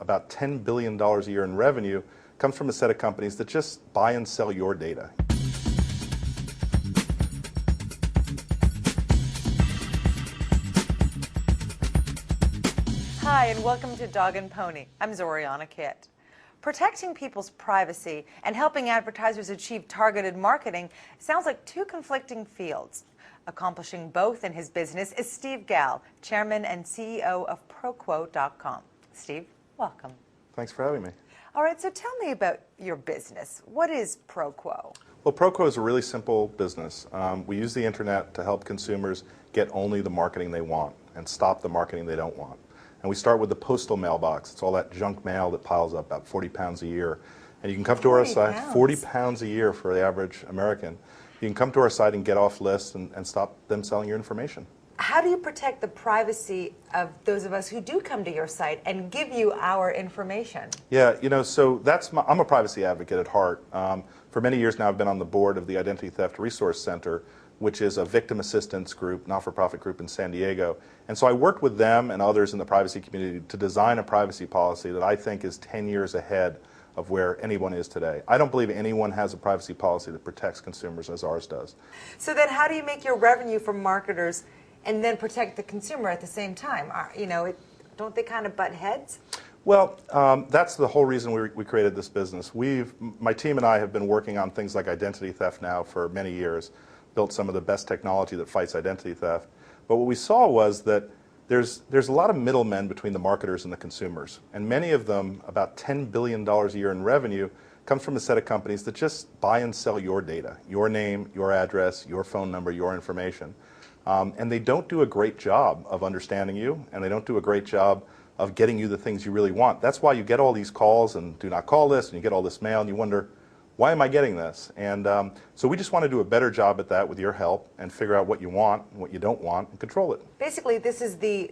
about $10 billion a year in revenue comes from a set of companies that just buy and sell your data. Hi, and welcome to Dog and Pony. I'm Zoriana Kitt. Protecting people's privacy and helping advertisers achieve targeted marketing sounds like two conflicting fields. Accomplishing both in his business is Steve Gall, Chairman and CEO of ProQuote.com. Steve, welcome. Thanks for having me. All right, so tell me about your business. What is ProQuote? Well, ProQuote is a really simple business. We use the internet to help consumers get only the marketing they want and stop the marketing they don't want. And we start with the postal mailbox. It's all that junk mail that piles up, about 40 pounds a year. And you can come to our site, 40 pounds a year for the average American. You can come to our site and get off lists and stop them selling your information. How do you protect the privacy of those of us who do come to your site and give you our information? Yeah, you know, so I'm a privacy advocate at heart. For many years now, I've been on the board of the Identity Theft Resource Center, which is a victim assistance group, not-for-profit group in San Diego. And so I worked with them and others in the privacy community to design a privacy policy that I think is 10 years ahead of where anyone is today. I don't believe anyone has a privacy policy that protects consumers as ours does. So then how do you make your revenue from marketers and then protect the consumer at the same time? Don't they kind of butt heads? Well, that's the whole reason we created this business. My team and I have been working on things like identity theft now for many years, built some of the best technology that fights identity theft. But what we saw was that there's a lot of middlemen between the marketers and the consumers. And many of them, about $10 billion a year in revenue, comes from a set of companies that just buy and sell your data, your name, your address, your phone number, your information. And they don't do a great job of understanding you, and they don't do a great job of getting you the things you really want. That's why you get all these calls and do not call lists, and you get all this mail, and you wonder, why am I getting this? And so we just want to do a better job at that with your help and figure out what you want and what you don't want and control it. Basically, this is the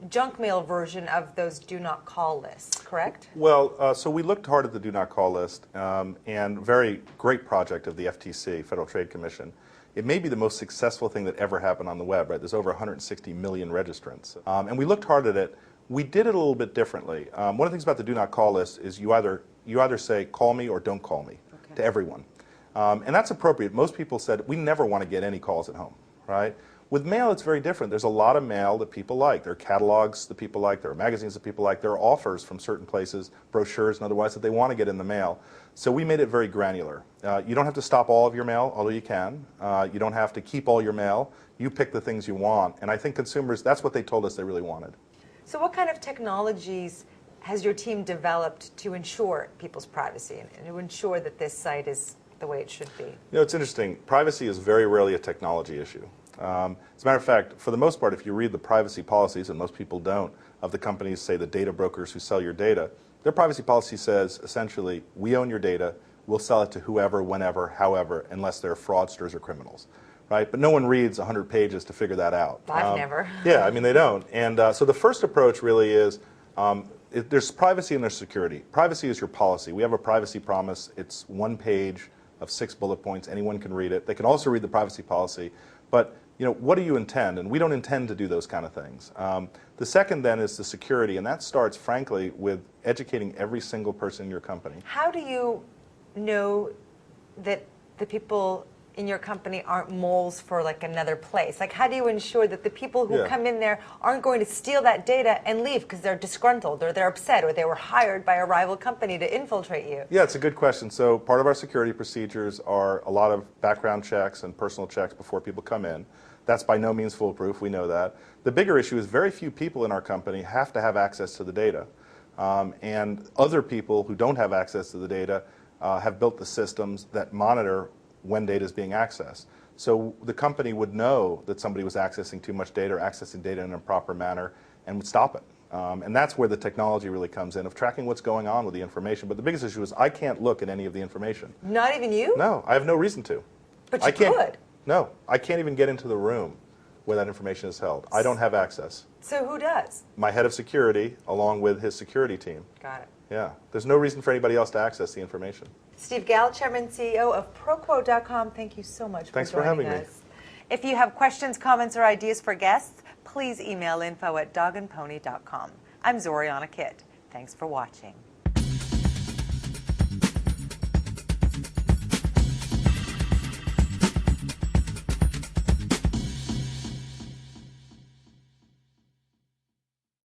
junk mail version of those do not call lists, correct? Well, so we looked hard at the do not call list, and very great project of the FTC, Federal Trade Commission. It may be the most successful thing that ever happened on the web, right? There's over 160 million registrants. And we looked hard at it. We did it a little bit differently. One of the things about the do not call list is you either say call me or don't call me to everyone. And that's appropriate. Most people said we never want to get any calls at home, right? With mail, it's very different. There's a lot of mail that people like. There are catalogs that people like. There are magazines that people like. There are offers from certain places, brochures and otherwise, that they want to get in the mail. So we made it very granular. You don't have to stop all of your mail, although you can. You don't have to keep all your mail. You pick the things you want. And I think consumers, that's what they told us they really wanted. So what kind of technologies has your team developed to ensure people's privacy and to ensure that this site is the way it should be? You know, it's interesting. Privacy is very rarely a technology issue. As a matter of fact, for the most part, if you read the privacy policies, and most people don't, of the companies, say the data brokers who sell your data, their privacy policy says, essentially, we own your data, we'll sell it to whoever, whenever, however, unless they're fraudsters or criminals. Right? But no one reads 100 pages to figure that out. I've never. Yeah, I mean, they don't. And so the first approach really is, there's privacy and there's security. Privacy is your policy. We have a privacy promise. It's 1 page of 6 bullet points. Anyone can read it. They can also read the privacy policy. But you know, what do you intend? And we don't intend to do those kind of things. The second then is the security, and that starts, frankly, with educating every single person in your company. How do you know that the people in your company aren't moles for like another place? Like, how do you ensure that the people who come in there aren't going to steal that data and leave because they're disgruntled or they're upset or they were hired by a rival company to infiltrate you? Yeah, it's a good question. So part of our security procedures are a lot of background checks and personal checks before people come in. That's by no means foolproof, we know that. The bigger issue is very few people in our company have to have access to the data. And other people who don't have access to the data have built the systems that monitor when data is being accessed. So the company would know that somebody was accessing too much data or accessing data in an improper manner and would stop it. And that's where the technology really comes in, of tracking what's going on with the information. But the biggest issue is I can't look at any of the information. Not even you? No, I have no reason to. But you could. No, I can't even get into the room where that information is held. I don't have access. So who does? My head of security, along with his security team. Got it. Yeah, there's no reason for anybody else to access the information. Steve Gall, Chairman and CEO of ProQuote.com, thank you so much Thanks for joining having us. me. If you have questions, comments, or ideas for guests, please email info@dogandpony.com. I'm Zoriana Kitt. Thanks for watching.